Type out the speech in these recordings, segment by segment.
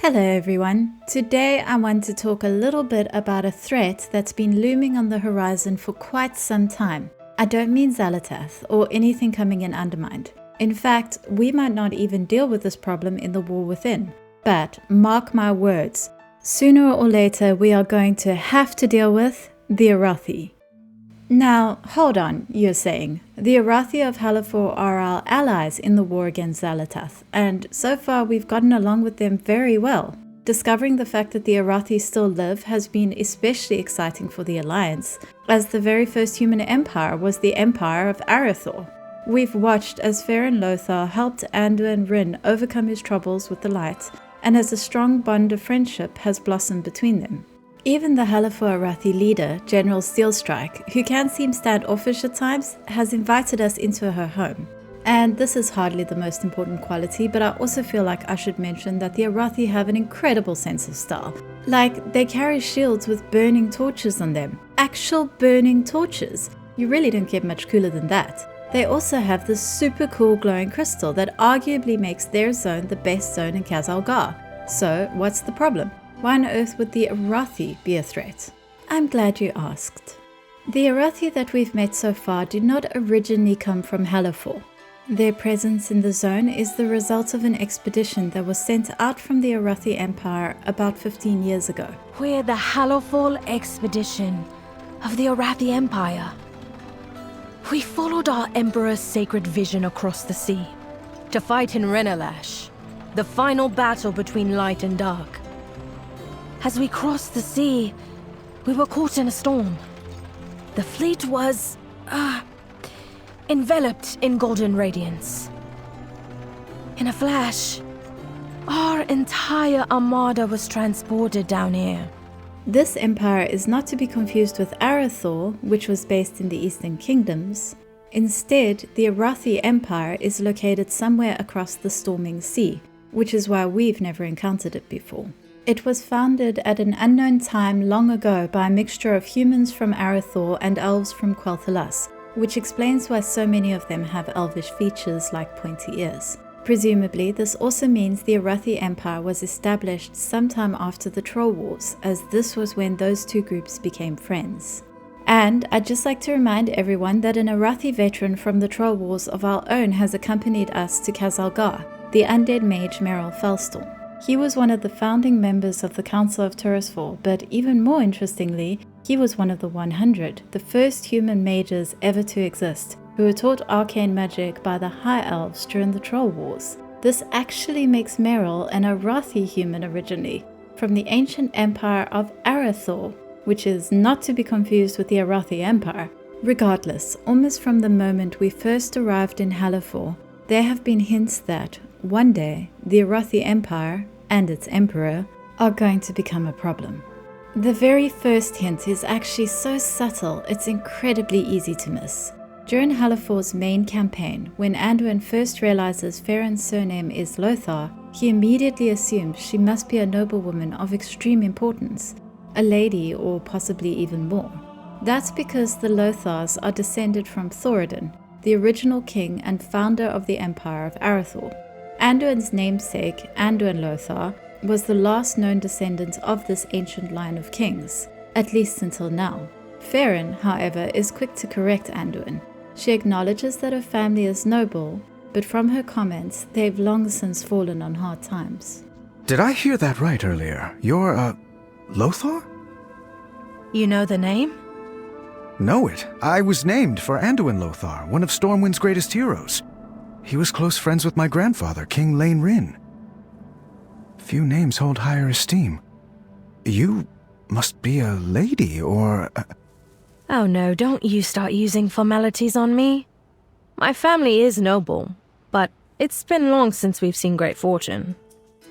Hello everyone. Today I want to talk a little bit about a threat that's been looming on the horizon for quite some time. I don't mean Xalatath or anything coming in undermined. In fact, we might not even deal with this problem in the war within. But mark my words, sooner or later we are going to have to deal with the Arathi. Now, hold on, you're saying. The Arathi of Hallowfall are our allies in the war against Xalatath, and so far we've gotten along with them very well. Discovering the fact that the Arathi still live has been especially exciting for the Alliance, as the very first human empire was the Empire of Arathi. We've watched as Farron Lothar helped Anduin Wrynn overcome his troubles with the light, and as a strong bond of friendship has blossomed between them. Even the Hallowfall Arathi leader, General Steelstrike, who can seem standoffish at times, has invited us into her home. And this is hardly the most important quality, but I also feel like I should mention that the Arathi have an incredible sense of style. Like, they carry shields with burning torches on them. Actual burning torches! You really don't get much cooler than that. They also have this super cool glowing crystal that arguably makes their zone the best zone in Khazalgar. So, what's the problem? Why on earth would the Arathi be a threat? I'm glad you asked. The Arathi that we've met so far did not originally come from Hallowfall. Their presence in the zone is the result of an expedition that was sent out from the Arathi Empire about 15 years ago. We're the Hallowfall expedition of the Arathi Empire. We followed our Emperor's sacred vision across the sea to fight in Renalash, the final battle between light and dark. As we crossed the sea, we were caught in a storm. The fleet was, enveloped in golden radiance. In a flash, our entire armada was transported down here. This empire is not to be confused with Arathi, which was based in the Eastern Kingdoms. Instead, the Arathi Empire is located somewhere across the storming sea, which is why we've never encountered it before. It was founded at an unknown time long ago by a mixture of humans from Arathi and elves from Quel'Thalas, which explains why so many of them have elvish features like pointy ears. Presumably, this also means the Arathi Empire was established sometime after the Troll Wars, as this was when those two groups became friends. And I'd just like to remind everyone that an Arathi veteran from the Troll Wars of our own has accompanied us to Khazalgar, the undead mage Merrill Fellstorm. He was one of the founding members of the Council of Tirisfal, but even more interestingly, he was one of the 100, the first human mages ever to exist, who were taught arcane magic by the High Elves during the Troll Wars. This actually makes Merrill an Arathi human originally, from the ancient empire of Arathi, which is not to be confused with the Arathi Empire. Regardless, almost from the moment we first arrived in Hallowfall, there have been hints that, one day, the Arathi Empire, and its emperor, are going to become a problem. The very first hint is actually so subtle it's incredibly easy to miss. During Hallowfall's main campaign, when Anduin first realizes Farron's surname is Lothar, he immediately assumes she must be a noblewoman of extreme importance, a lady or possibly even more. That's because the Lothars are descended from Thoradin, the original king and founder of the Empire of Arathi. Anduin's namesake, Anduin Lothar, was the last known descendant of this ancient line of kings, at least until now. Farron, however, is quick to correct Anduin. She acknowledges that her family is noble, but from her comments, they've long since fallen on hard times. Did I hear that right earlier? You're, Lothar? You know the name? Know it. I was named for Anduin Lothar, one of Stormwind's greatest heroes. He was close friends with my grandfather, King Lane Wrynn. Few names hold higher esteem. You must be a lady, or... Oh no, don't you start using formalities on me. My family is noble, but it's been long since we've seen great fortune.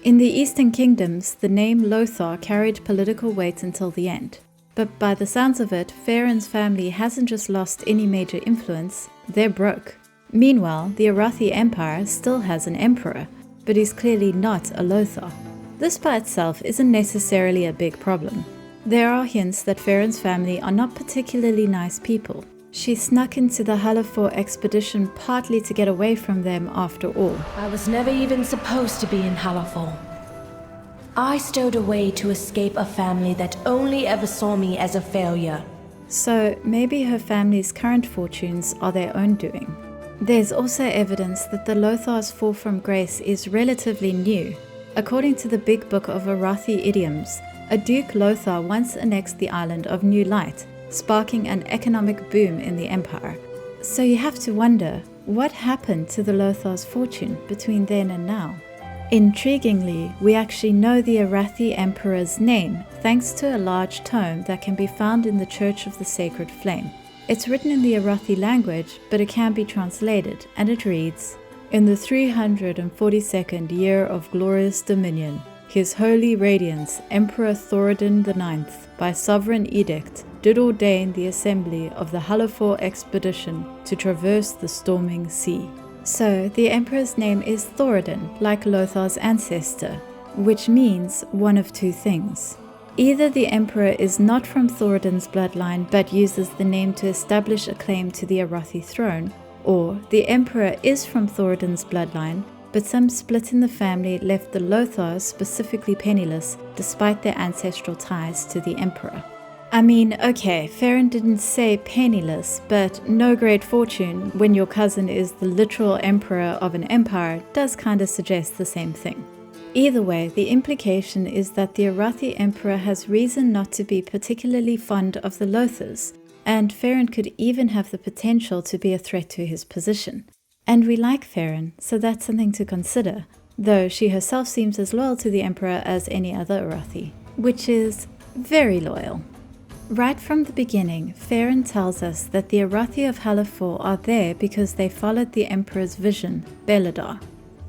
In the Eastern Kingdoms, the name Lothar carried political weight until the end. But by the sounds of it, Farron's family hasn't just lost any major influence, they're broke. Meanwhile, the Arathi Empire still has an emperor, but he's clearly not a Lothar. This by itself isn't necessarily a big problem. There are hints that Farron's family are not particularly nice people. She snuck into the Hallowfall expedition partly to get away from them after all. I was never even supposed to be in Hallowfall. I stowed away to escape a family that only ever saw me as a failure. So maybe her family's current fortunes are their own doing. There's also evidence that the Lothars' fall from grace is relatively new. According to the Big Book of Arathi idioms, a Duke Lothar once annexed the island of New Light, sparking an economic boom in the empire. So you have to wonder, what happened to the Lothars' fortune between then and now? Intriguingly, we actually know the Arathi Emperor's name thanks to a large tome that can be found in the Church of the Sacred Flame. It's written in the Arathi language, but it can be translated, and it reads, "In the 342nd year of glorious dominion, His Holy Radiance, Emperor Thoradin IX, by sovereign edict, did ordain the assembly of the Hallowfall expedition to traverse the storming sea." So, the emperor's name is Thoradin, like Lothar's ancestor, which means one of two things. Either the emperor is not from Thoradin's bloodline but uses the name to establish a claim to the Arathi throne, or the emperor is from Thoradin's bloodline, but some split in the family left the Lothars specifically penniless despite their ancestral ties to the emperor. I mean, okay, Farron didn't say penniless, but no great fortune when your cousin is the literal emperor of an empire does kinda suggest the same thing. Either way, the implication is that the Arathi emperor has reason not to be particularly fond of the Lothars, and Farron could even have the potential to be a threat to his position. And we like Farron, so that's something to consider, though she herself seems as loyal to the emperor as any other Arathi, which is very loyal. Right from the beginning, Farron tells us that the Arathi of Hallowfall are there because they followed the Emperor's vision, Beladar.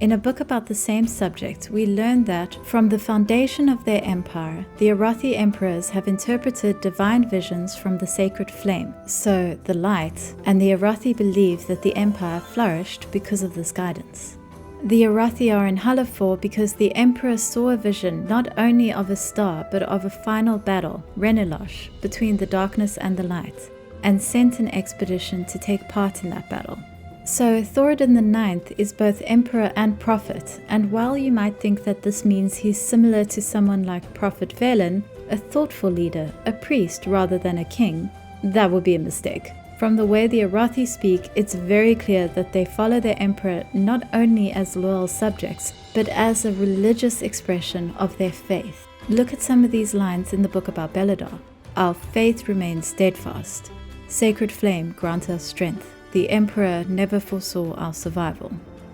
In a book about the same subject, we learn that from the foundation of their empire, the Arathi emperors have interpreted divine visions from the sacred flame, so the light, and the Arathi believe that the empire flourished because of this guidance. The Arathi are in Hallowfall because the Emperor saw a vision not only of a star but of a final battle, Renelash, between the darkness and the light, and sent an expedition to take part in that battle. So Thoradin IX is both Emperor and Prophet, and while you might think that this means he's similar to someone like Prophet Velen, a thoughtful leader, a priest rather than a king, that would be a mistake. From the way the Arathi speak, it's very clear that they follow their emperor not only as loyal subjects, but as a religious expression of their faith. Look at some of these lines in the book about Beladar. Our faith remains steadfast. Sacred flame grant us strength. The emperor never foresaw our survival.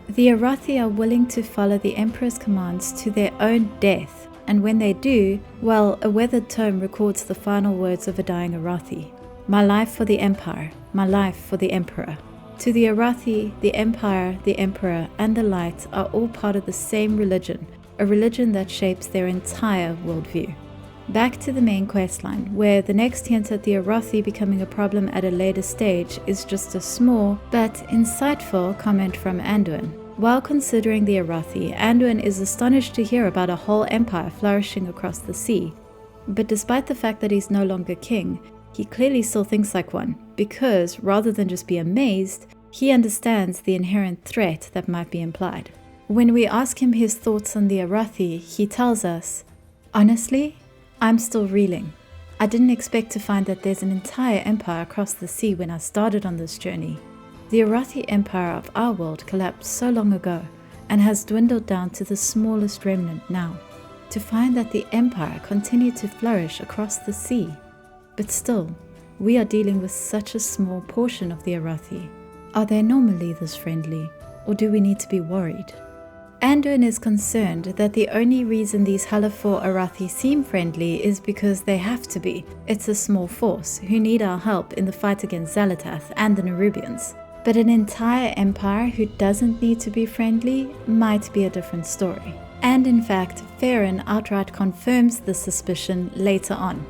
The Arathi are willing to follow the emperor's commands to their own death, and when they do, well, a weathered tome records the final words of a dying Arathi. My life for the empire, my life for the emperor. To the Arathi, the empire, the emperor, and the light are all part of the same religion, a religion that shapes their entire worldview. Back to the main questline, where the next hint at the Arathi becoming a problem at a later stage is just a small but insightful comment from Anduin. While considering the Arathi, Anduin is astonished to hear about a whole empire flourishing across the sea. But despite the fact that he's no longer king, he clearly still thinks like one, because rather than just be amazed, he understands the inherent threat that might be implied. When we ask him his thoughts on the Arathi, he tells us, "Honestly, I'm still reeling. I didn't expect to find that there's an entire empire across the sea when I started on this journey. The Arathi empire of our world collapsed so long ago and has dwindled down to the smallest remnant now. To find that the empire continued to flourish across the sea. But still, we are dealing with such a small portion of the Arathi. Are they normally this friendly, or do we need to be worried?" Anduin is concerned that the only reason these Hallowfall Arathi seem friendly is because they have to be. It's a small force who need our help in the fight against Xalatath and the Nerubians. But an entire empire who doesn't need to be friendly might be a different story. And in fact, Farron outright confirms this suspicion later on.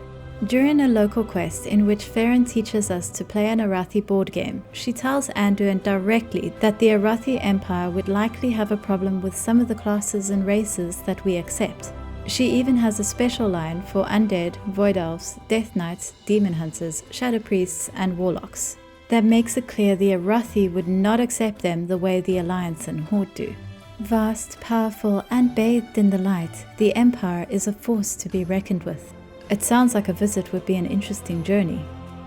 During a local quest in which Farron teaches us to play an Arathi board game, she tells Anduin directly that the Arathi Empire would likely have a problem with some of the classes and races that we accept. She even has a special line for undead, void elves, death knights, demon hunters, shadow priests, and warlocks. That makes it clear the Arathi would not accept them the way the Alliance and Horde do. Vast, powerful, and bathed in the light, the Empire is a force to be reckoned with. It sounds like a visit would be an interesting journey.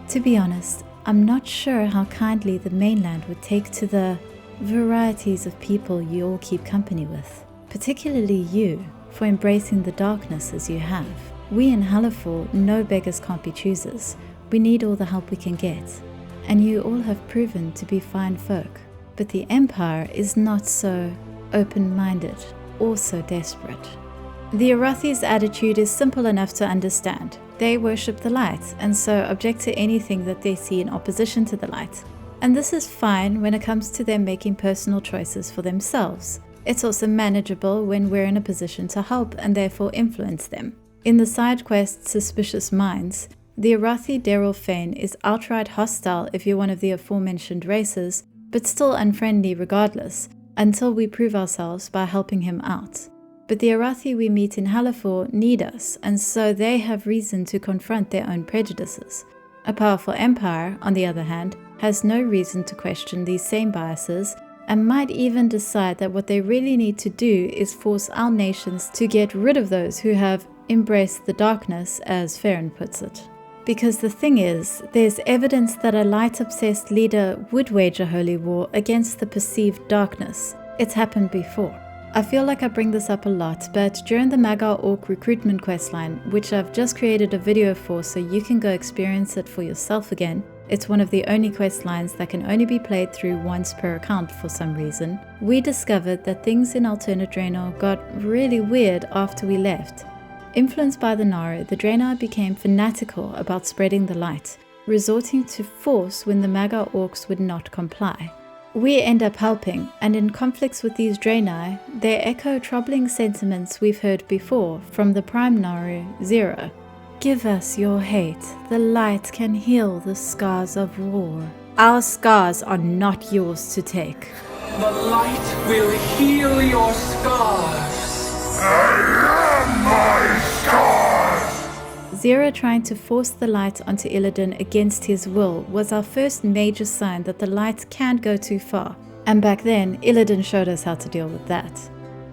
To be honest, I'm not sure how kindly the mainland would take to the varieties of people you all keep company with, particularly you, for embracing the darkness as you have. We in Hallowfall know beggars can't be choosers. We need all the help we can get, and you all have proven to be fine folk. But the Empire is not so open-minded or so desperate. The Arathi's attitude is simple enough to understand. They worship the light, and so object to anything that they see in opposition to the light. And this is fine when it comes to them making personal choices for themselves. It's also manageable when we're in a position to help and therefore influence them. In the side quest Suspicious Minds, the Arathi Daryl Fane is outright hostile if you're one of the aforementioned races, but still unfriendly regardless, until we prove ourselves by helping him out. But the Arathi we meet in Hallowfall need us, and so they have reason to confront their own prejudices. A powerful empire, on the other hand, has no reason to question these same biases, and might even decide that what they really need to do is force our nations to get rid of those who have embraced the darkness, as Farron puts it. Because the thing is, there's evidence that a light-obsessed leader would wage a holy war against the perceived darkness. It's happened before. I feel like I bring this up a lot, but during the Magar Orc recruitment questline, which I've just created a video for so you can go experience it for yourself again, it's one of the only questlines that can only be played through once per account for some reason, we discovered that things in Alternate Draenor got really weird after we left. Influenced by the Naru, the Draenor became fanatical about spreading the light, resorting to force when the Magar Orcs would not comply. We end up helping, and in conflicts with these Draenei, they echo troubling sentiments we've heard before from the Prime Naru, Zero. Give us your hate, the light can heal the scars of war. Our scars are not yours to take. The light will heal your scars. I am my scars! Zero trying to force the light onto Illidan against his will was our first major sign that the light can't go too far, and back then Illidan showed us how to deal with that.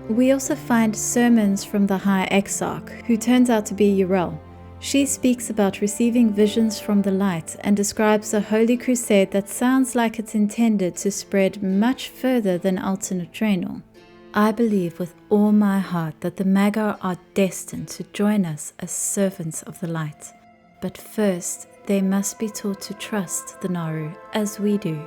We also find sermons from the High Exarch, who turns out to be Yrel. She speaks about receiving visions from the light and describes a holy crusade that sounds like it's intended to spread much further than Alternate Draenor. I believe with all my heart that the Magar are destined to join us as servants of the light. But first, they must be taught to trust the Naru as we do.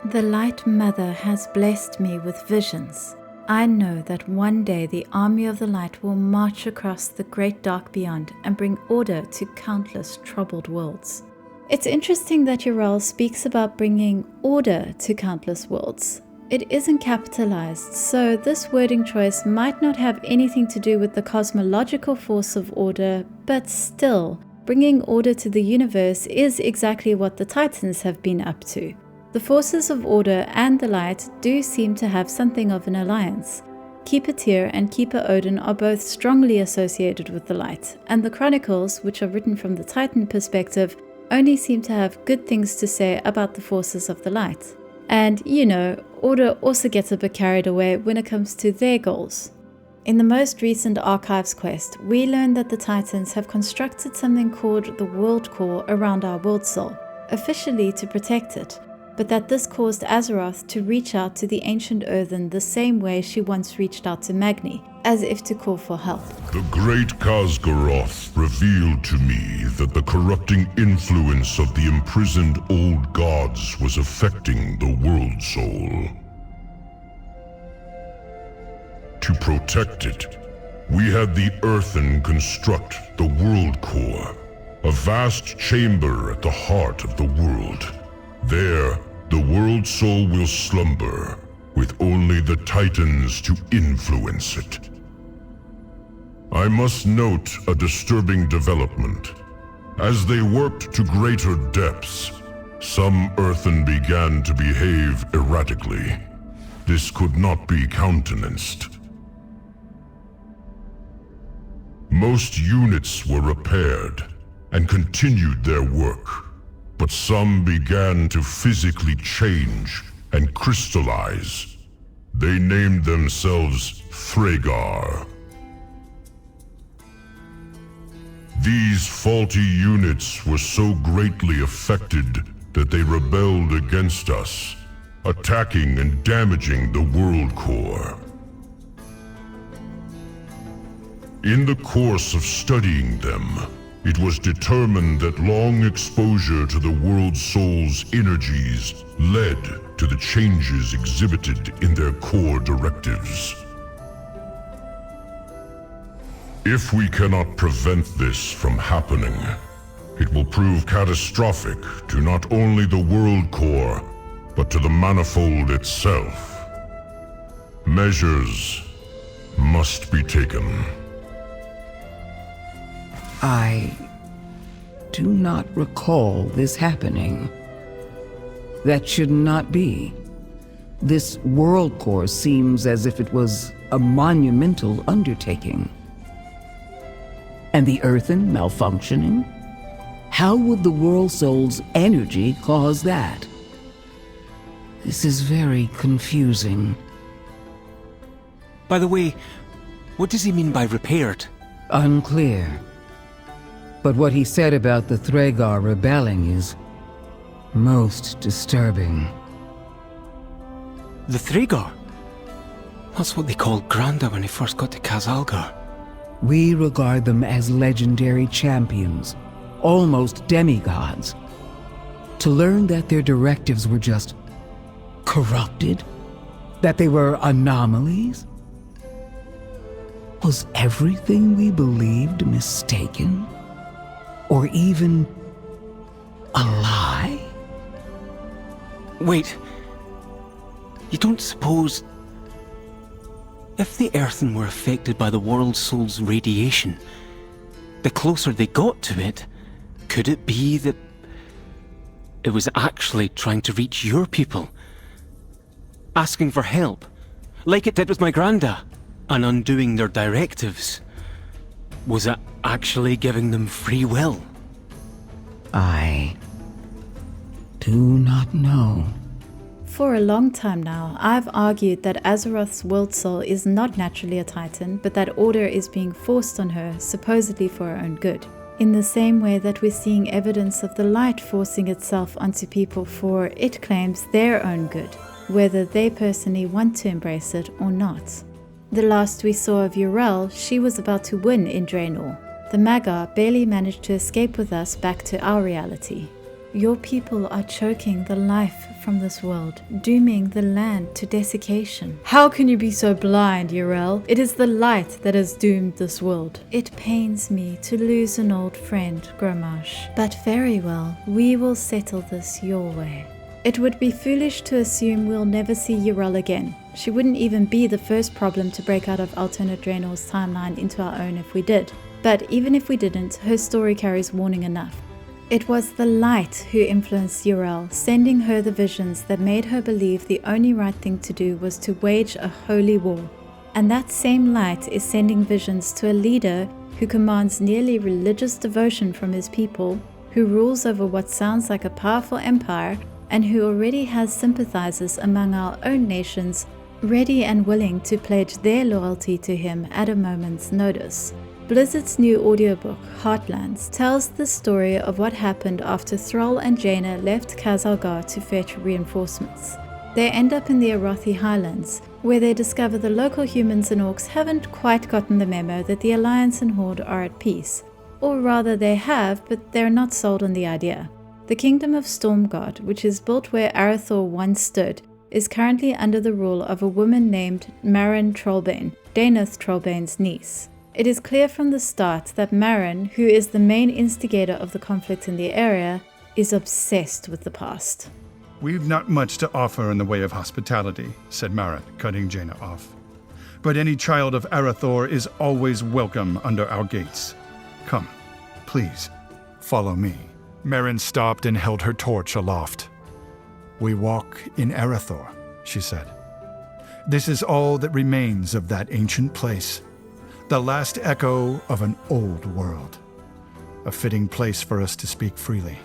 The Light Mother has blessed me with visions. I know that one day the army of the light will march across the great dark beyond and bring order to countless troubled worlds. It's interesting that Yrel speaks about bringing order to countless worlds. It isn't capitalized, so this wording choice might not have anything to do with the cosmological force of order, but still, bringing order to the universe is exactly what the Titans have been up to. The forces of order and the light do seem to have something of an alliance. Keeper Tyr and Keeper Odin are both strongly associated with the light, and the chronicles, which are written from the Titan perspective, only seem to have good things to say about the forces of the light. And, Order also gets a bit carried away when it comes to their goals. In the most recent Archives quest, we learned that the Titans have constructed something called the World Core around our world soul, officially to protect it, but that this caused Azeroth to reach out to the ancient Earthen the same way she once reached out to Magni, as if to call for help. The great Khaz'goroth revealed to me that the corrupting influence of the imprisoned old gods was affecting the world soul. To protect it, we had the Earthen construct the World Core, a vast chamber at the heart of the world. There, the world soul will slumber, with only the Titans to influence it. I must note a disturbing development. As they worked to greater depths, some Earthen began to behave erratically. This could not be countenanced. Most units were repaired and continued their work, but some began to physically change and crystallize. They named themselves Thragar. These faulty units were so greatly affected that they rebelled against us, attacking and damaging the World Core. In the course of studying them, it was determined that long exposure to the World Soul's energies led to the changes exhibited in their core directives. If we cannot prevent this from happening, it will prove catastrophic to not only the World Core, but to the Manifold itself. Measures must be taken. I do not recall this happening. That should not be. This World Core seems as if it was a monumental undertaking. And the Earthen malfunctioning? How would the World Soul's energy cause that? This is very confusing. By the way, what does he mean by repaired? Unclear. But what he said about the Thragar rebelling is most disturbing. The Thragar? That's what they called Granda when he first got to Kazalgar. We regard them as legendary champions, almost demigods. To learn that their directives were just corrupted, that they were anomalies? Was everything we believed mistaken? Or even a lie? Wait, you don't suppose... If the Earthen were affected by the World Soul's radiation, the closer they got to it, could it be that it was actually trying to reach your people? Asking for help, like it did with my Granda, and undoing their directives? Was it actually giving them free will? I do not know. For a long time now, I've argued that Azeroth's world soul is not naturally a Titan, but that order is being forced on her, supposedly for her own good. In the same way that we're seeing evidence of the light forcing itself onto people for, it claims, their own good, whether they personally want to embrace it or not. The last we saw of Yrel, she was about to win in Draenor. The Magar barely managed to escape with us back to our reality. Your people are choking the life from this world, dooming the land to desiccation. How can you be so blind, Yrel? It is the light that has doomed this world. It pains me to lose an old friend, Gromash, but very well, we will settle this your way. It would be foolish to assume we'll never see Yrel again. She wouldn't even be the first problem to break out of alternate Draenor's timeline into our own if we did. But even if we didn't, her story carries warning enough. It was the light who influenced Yrel, sending her the visions that made her believe the only right thing to do was to wage a holy war. And that same light is sending visions to a leader who commands nearly religious devotion from his people, who rules over what sounds like a powerful empire, and who already has sympathizers among our own nations, ready and willing to pledge their loyalty to him at a moment's notice. Blizzard's new audiobook, Heartlands, tells the story of what happened after Thrall and Jaina left Kazalgar to fetch reinforcements. They end up in the Arathi Highlands, where they discover the local humans and orcs haven't quite gotten the memo that the Alliance and Horde are at peace. Or rather they have, but they're not sold on the idea. The Kingdom of Stormguard, which is built where Arathor once stood, is currently under the rule of a woman named Maren Trollbane, Daenith Trollbane's niece. It is clear from the start that Maren, who is the main instigator of the conflict in the area, is obsessed with the past. We've not much to offer in the way of hospitality, said Maren, cutting Jaina off. But any child of Arathor is always welcome under our gates. Come, please, follow me. Maren stopped and held her torch aloft. We walk in Arathor, she said. This is all that remains of that ancient place. The last echo of an old world. A fitting place for us to speak freely.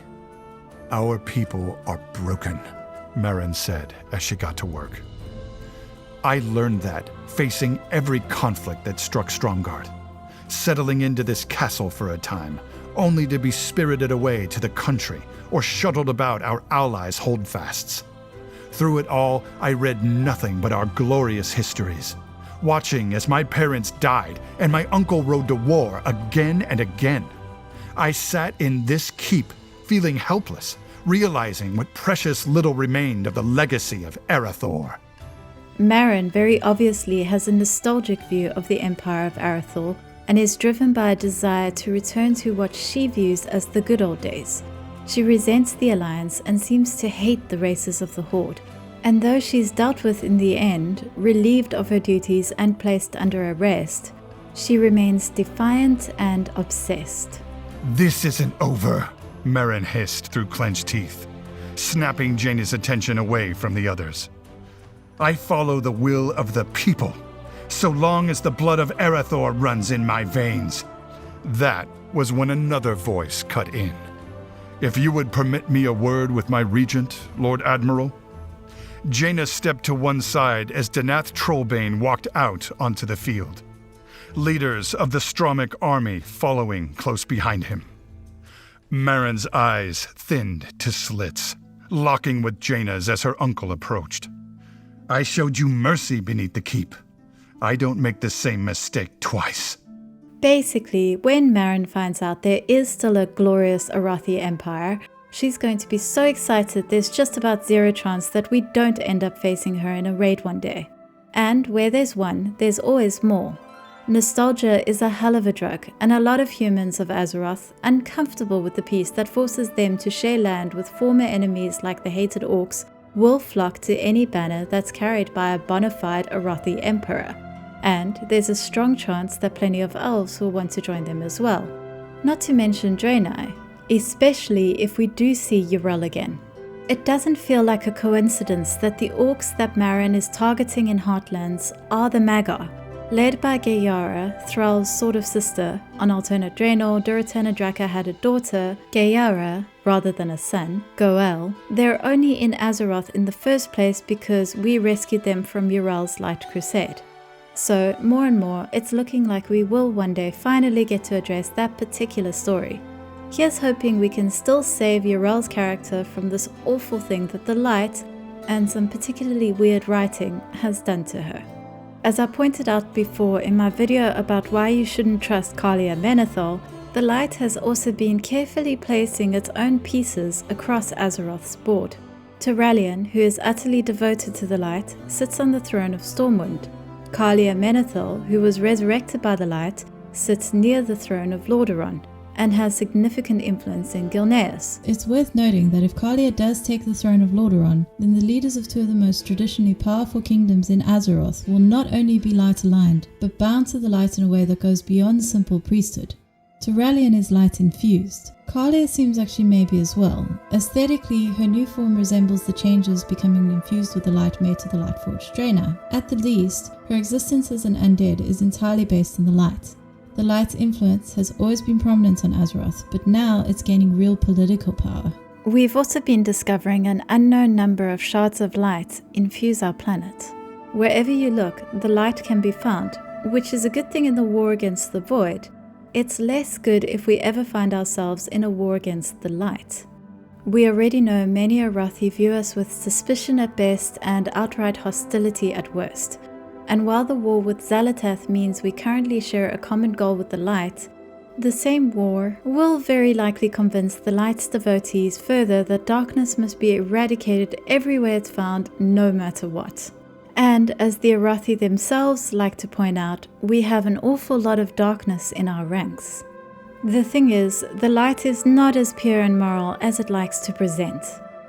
Our people are broken, Maren said as she got to work. I learned that facing every conflict that struck Stromgarde, settling into this castle for a time, only to be spirited away to the country or shuttled about our allies' holdfasts. Through it all, I read nothing but our glorious histories, watching as my parents died and my uncle rode to war again and again. I sat in this keep, feeling helpless, realizing what precious little remained of the legacy of Arathor. Marin very obviously has a nostalgic view of the Empire of Arathor and is driven by a desire to return to what she views as the good old days. She resents the Alliance and seems to hate the races of the Horde. And though she's dealt with in the end, relieved of her duties and placed under arrest, she remains defiant and obsessed. This isn't over, Marin hissed through clenched teeth, snapping Jaina's attention away from the others. I follow the will of the people, so long as the blood of Arathor runs in my veins. That was when another voice cut in. If you would permit me a word with my regent, Lord Admiral? Jaina stepped to one side as Danath Trollbane walked out onto the field, leaders of the Stromic army following close behind him. Marin's eyes thinned to slits, locking with Jaina's as her uncle approached. I showed you mercy beneath the keep. I don't make the same mistake twice. Basically, when Marin finds out there is still a glorious Arathi Empire, she's going to be so excited there's just about zero chance that we don't end up facing her in a raid one day. And where there's one, there's always more. Nostalgia is a hell of a drug, and a lot of humans of Azeroth, uncomfortable with the peace that forces them to share land with former enemies like the hated orcs, will flock to any banner that's carried by a bona fide Arathi Emperor. And there's a strong chance that plenty of elves will want to join them as well. Not to mention Draenei, especially if we do see Yrel again. It doesn't feel like a coincidence that the orcs that Marin is targeting in Heartlands are the Magar, led by Gayara, Thrall's sort of sister. On alternate Draenor, Durotan Draka had a daughter, Gayara, rather than a son, Goel. They're only in Azeroth in the first place because we rescued them from Yrel's Light Crusade. So, more and more, it's looking like we will one day finally get to address that particular story. Here's hoping we can still save Yrel's character from this awful thing that the Light, and some particularly weird writing, has done to her. As I pointed out before in my video about why you shouldn't trust Kalia Menethil, the Light has also been carefully placing its own pieces across Azeroth's board. Turalyon, who is utterly devoted to the Light, sits on the throne of Stormwind. Kalia Menethil, who was resurrected by the Light, sits near the throne of Lordaeron, and has significant influence in Gilneas. It's worth noting that if Kalia does take the throne of Lordaeron, then the leaders of two of the most traditionally powerful kingdoms in Azeroth will not only be light-aligned, but bound to the light in a way that goes beyond simple priesthood. Turalyon is light-infused. Kalia seems like she may be as well. Aesthetically, her new form resembles the changes becoming infused with the light made to the Lightforged Draenei. At the least, her existence as an undead is entirely based on the light. The Light's influence has always been prominent on Azeroth, but now it's gaining real political power. We've also been discovering an unknown number of shards of light infuse our planet. Wherever you look, the light can be found, which is a good thing in the war against the Void. It's less good if we ever find ourselves in a war against the light. We already know many Arathi view us with suspicion at best and outright hostility at worst. And while the war with Xal'atath means we currently share a common goal with the light, the same war will very likely convince the light's devotees further that darkness must be eradicated everywhere it's found, no matter what. And as the Arathi themselves like to point out, we have an awful lot of darkness in our ranks. The thing is, the light is not as pure and moral as it likes to present.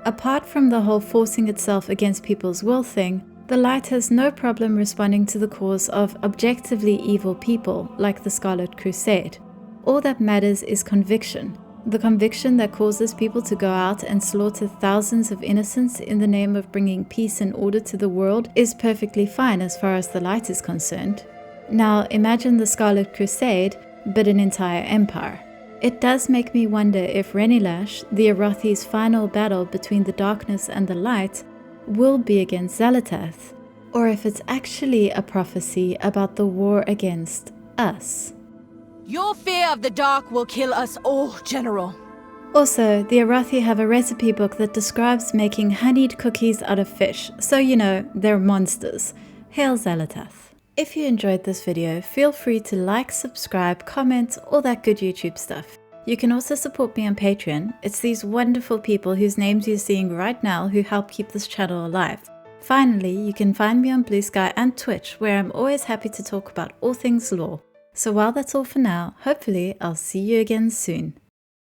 Apart from the whole forcing itself against people's will thing, the light has no problem responding to the cause of objectively evil people like the Scarlet Crusade. All that matters is conviction. The conviction that causes people to go out and slaughter thousands of innocents in the name of bringing peace and order to the world is perfectly fine as far as the light is concerned. Now imagine the Scarlet Crusade, but an entire empire. It does make me wonder if Renilash, the Arathi's final battle between the darkness and the light, will be against Xal'atath. or if it's actually a prophecy about the war against us. Your fear of the dark will kill us all, General. Also, the Arathi have a recipe book that describes making honeyed cookies out of fish, so you know, they're monsters. Hail Xalatath. If you enjoyed this video, feel free to like, subscribe, comment, all that good YouTube stuff. You can also support me on Patreon. It's these wonderful people whose names you're seeing right now who help keep this channel alive. Finally, you can find me on Blue Sky and Twitch, where I'm always happy to talk about all things lore. So while that's all for now, hopefully I'll see you again soon.